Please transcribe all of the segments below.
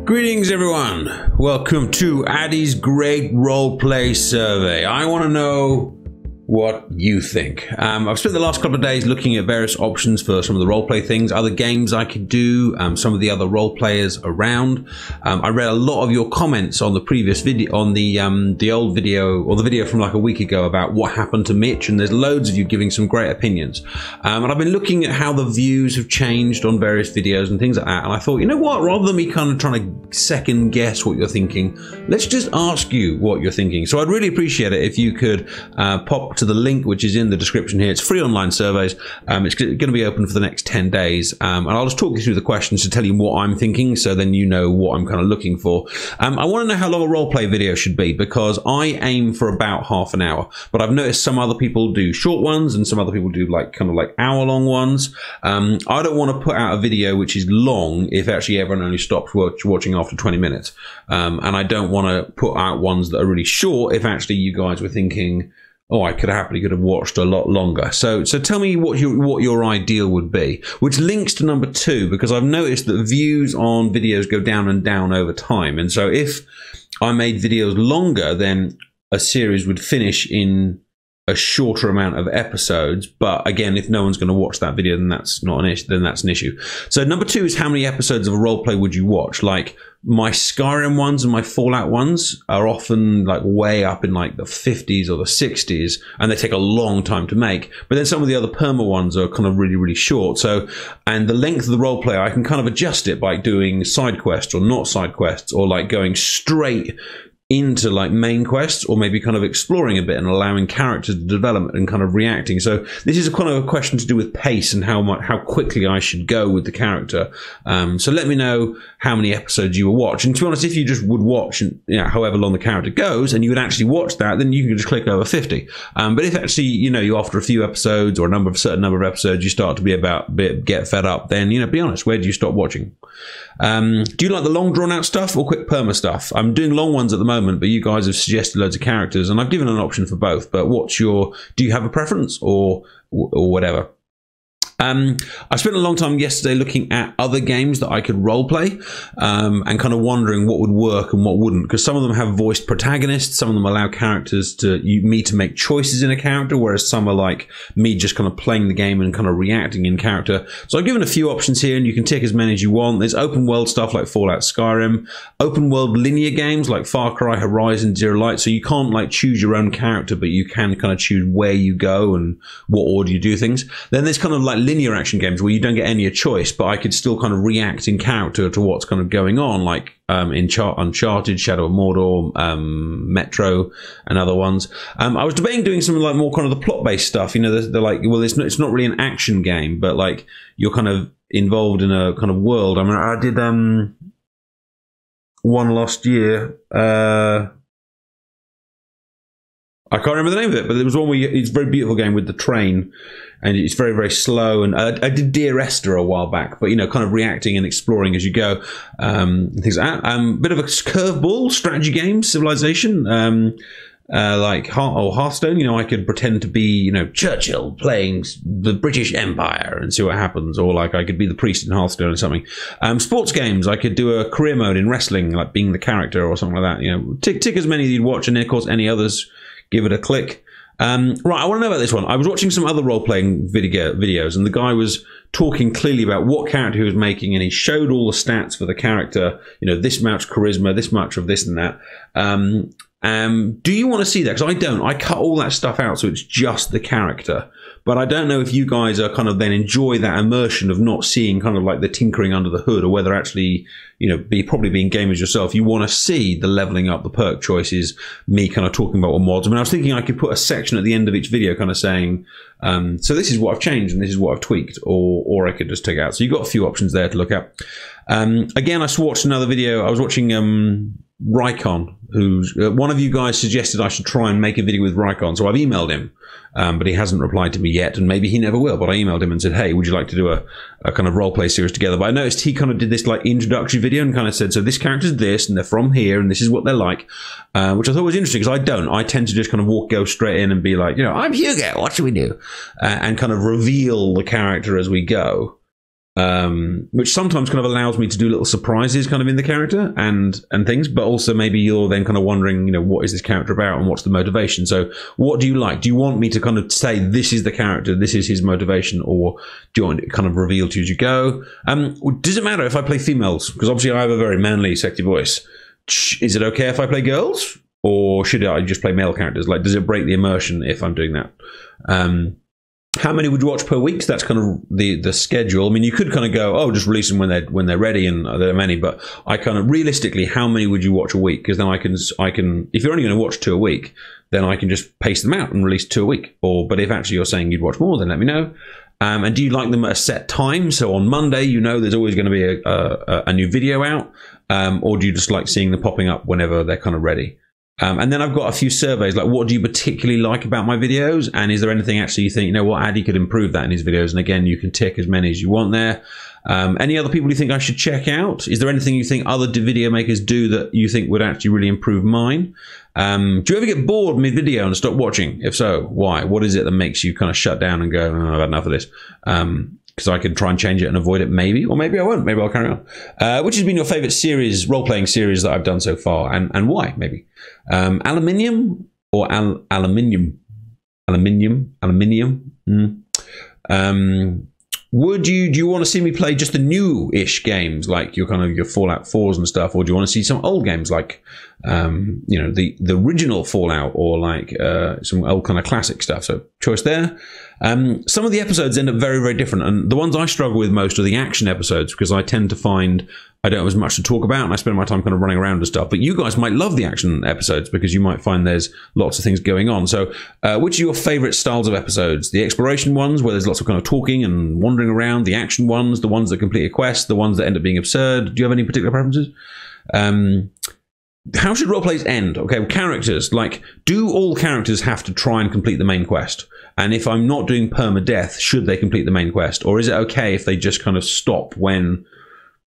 Greetings everyone, welcome to Addy's Great Roleplay Survey. I want to know what you think. I've spent the last couple of days looking at various options for some of the roleplay things, other games I could do, some of the other role players around. I read a lot of your comments on the previous video, on the old video, or the video from like a week ago about what happened to Mitch, and there's loads of you giving some great opinions. And I've been looking at how the views have changed on various videos and things like that, and I thought, you know what, rather than me kind of trying to second guess what you're thinking, let's just ask you what you're thinking. So I'd really appreciate it if you could pop to the link which is in the description here. It's free online surveys. It's going to be open for the next 10 days. And I'll just talk you through the questions to tell you what I'm thinking, so then you know what I'm kind of looking for. I want to know how long a roleplay video should be, because I aim for about half an hour, but I've noticed some other people do short ones and some other people do like kind of like hour-long ones. I don't want to put out a video which is long if actually everyone only stops watching after 20 minutes. And I don't want to put out ones that are really short if actually you guys were thinking, oh, I could have watched a lot longer. So tell me what your ideal would be, which links to number 2, because I've noticed that views on videos go down and down over time. And so if I made videos longer, then a series would finish in a shorter amount of episodes. But again, if no one's going to watch that video, then that's not an issue. Then that's an issue. So number 2 is how many episodes of a roleplay would you watch? Like my Skyrim ones and my Fallout ones are often like way up in like the 50s or the 60s, and they take a long time to make. But then some of the other perma ones are kind of really, really short. So, and the length of the roleplay, I can kind of adjust it by doing side quests or not side quests, or like going straight into like main quests, or maybe kind of exploring a bit and allowing characters to develop and kind of reacting. So this is a kind of a question to do with pace and how quickly I should go with the character. So let me know how many episodes you will watch. And to be honest, if you just would watch, you know, however long the character goes, and you would actually watch that, then you can just click over 50. But if actually, you know, you after a few episodes or a certain number of episodes, you start to get fed up, then, you know, be honest, where do you stop watching? Do you like the long drawn out stuff or quick perma stuff? I'm doing long ones at the moment, but you guys have suggested loads of characters, and I've given an option for both. But do you have a preference or whatever? I spent a long time yesterday looking at other games that I could roleplay, and kind of wondering what would work and what wouldn't, because some of them have voiced protagonists, some of them allow characters me to make choices in a character, whereas some are like me just kind of playing the game and kind of reacting in character. So I've given a few options here, and you can tick as many as you want. There's open world stuff like Fallout, Skyrim, open world linear games like Far Cry, Horizon, Zero Light. So you can't like choose your own character, but you can kind of choose where you go and what order you do things. Then there's kind of like linear action games where you don't get any choice, but I could still kind of react in character to what's kind of going on, like Uncharted, Shadow of Mordor, Metro, and other ones. I was debating doing something like more kind of the plot-based stuff. You know, they're like, well, it's not really an action game, but like you're kind of involved in a kind of world. I mean, I did one last year. I can't remember the name of it, but there was one where it's a very beautiful game with the train, and it's very, very slow. And I did Dear Esther a while back, but, you know, kind of reacting and exploring as you go, things like that. Bit of a curveball strategy game, Civilization, like Hearthstone. You know, I could pretend to be, you know, Churchill playing the British Empire and see what happens, or like I could be the priest in Hearthstone or something. Sports games, I could do a career mode in wrestling, like being the character or something like that. You know, tick as many as you'd watch, and then of course any others, give it a click. Right, I want to know about this one. I was watching some other role-playing videos, and the guy was talking clearly about what character he was making, and he showed all the stats for the character. You know, this much charisma, this much of this and that. Do you want to see that? Because I don't. I cut all that stuff out, so it's just the character. But I don't know if you guys are kind of then enjoy that immersion of not seeing kind of like the tinkering under the hood, or whether actually, you know, probably being gamers yourself, you want to see the leveling up, the perk choices, me kind of talking about what mods. I mean, I was thinking I could put a section at the end of each video kind of saying, so this is what I've changed and this is what I've tweaked, or I could just take it out. So you've got a few options there to look at. Again, I watched another video. I was watching Rycon, who's one of you guys suggested I should try and make a video with Rycon, so I've emailed him, but he hasn't replied to me yet, and maybe he never will. But I emailed him and said, hey, would you like to do a kind of roleplay series together? But I noticed he kind of did this like introductory video and kind of said, so this character's this, and they're from here, and this is what they're like, which I thought was interesting, because I tend to just kind of go straight in and be like, you know, I'm Hugo, what should we do? And kind of reveal the character as we go. which sometimes kind of allows me to do little surprises kind of in the character and things, but also maybe you're then kind of wondering, what is this character about and what's the motivation? So what do you like? Do you want me to kind of say this is the character, this is his motivation, or do you want it kind of revealed to you as you go? Does it matter if I play females? Because obviously I have a very manly, sexy voice. Is it okay if I play girls? Or should I just play male characters? Like, does it break the immersion if I'm doing that? How many would you watch per week? So that's kind of the schedule. I mean, you could kind of go, oh, just release them when they're ready, and there are many. But I kind of realistically, how many would you watch a week? Because then I can if you're only going to watch 2 a week, then I can just pace them out and release 2 a week. But if actually you're saying you'd watch more, then let me know. And do you like them at a set time? So on Monday, there's always going to be a new video out, or do you just like seeing them popping up whenever they're kind of ready? And then I've got a few surveys, like what do you particularly like about my videos? And is there anything actually you think, Addy could improve that in his videos? And again, you can tick as many as you want there. Any other people you think I should check out? Is there anything you think other video makers do that you think would actually really improve mine? Do you ever get bored mid-video and stop watching? If so, why? What is it that makes you kind of shut down and go, oh, I've had enough of this? Because I could try and change it and avoid it, maybe, or maybe I won't. Maybe I'll carry on. Which has been your favorite series, role-playing series that I've done so far, and why? Maybe aluminium or aluminium. Do you want to see me play just the new-ish games, like your Fallout 4s and stuff, or do you want to see some old games like the original Fallout, or like some old kind of classic stuff? So choice there. Some of the episodes end up very, very different, and the ones I struggle with most are the action episodes, because I tend to find I don't have as much to talk about, and I spend my time kind of running around and stuff. But you guys might love the action episodes because you might find there's lots of things going on. So which are your favorite styles of episodes? The exploration ones, where there's lots of kind of talking and wandering around, the action ones, the ones that complete a quest, the ones that end up being absurd? Do you have any particular preferences? How should roleplays end? Okay, characters. Like, do all characters have to try and complete the main quest? And if I'm not doing permadeath, should they complete the main quest? Or is it okay if they just kind of stop when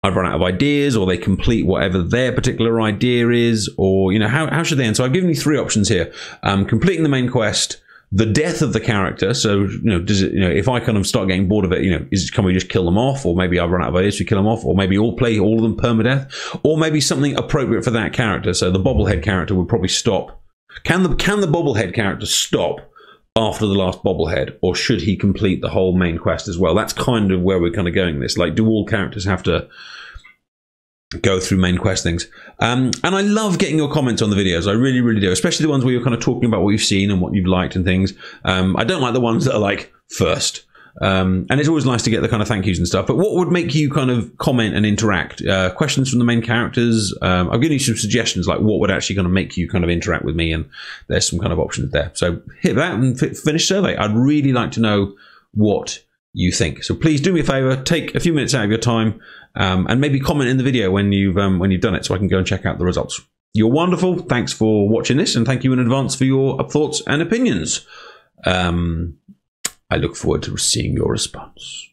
I've run out of ideas, or they complete whatever their particular idea is? Or, how should they end? So I've given you 3 options here. Completing the main quest, the death of the character. So, does it, if I kind of start getting bored of it, can we just kill them off? Or maybe I've run out of ideas to kill them off, or maybe play all of them permadeath, or maybe something appropriate for that character. So the bobblehead character would probably stop. Can the bobblehead character stop after the last bobblehead, or should he complete the whole main quest as well? That's kind of where we're kind of going this. Like, do all characters have to go through main quest things? And I love getting your comments on the videos. I really, really do, especially the ones where you're kind of talking about what you've seen and what you've liked and things. I don't like the ones that are like first. And it's always nice to get the kind of thank yous and stuff. But what would make you kind of comment and interact? Questions from the main characters. I've given you some suggestions, like what would actually kind of make you kind of interact with me, and there's some kind of options there. So hit that and finish survey. I'd really like to know what you think. So please do me a favor, take a few minutes out of your time, and maybe comment in the video when you've done it, so I can go and check out the results. You're wonderful. Thanks for watching this, and thank you in advance for your thoughts and opinions. I look forward to seeing your response.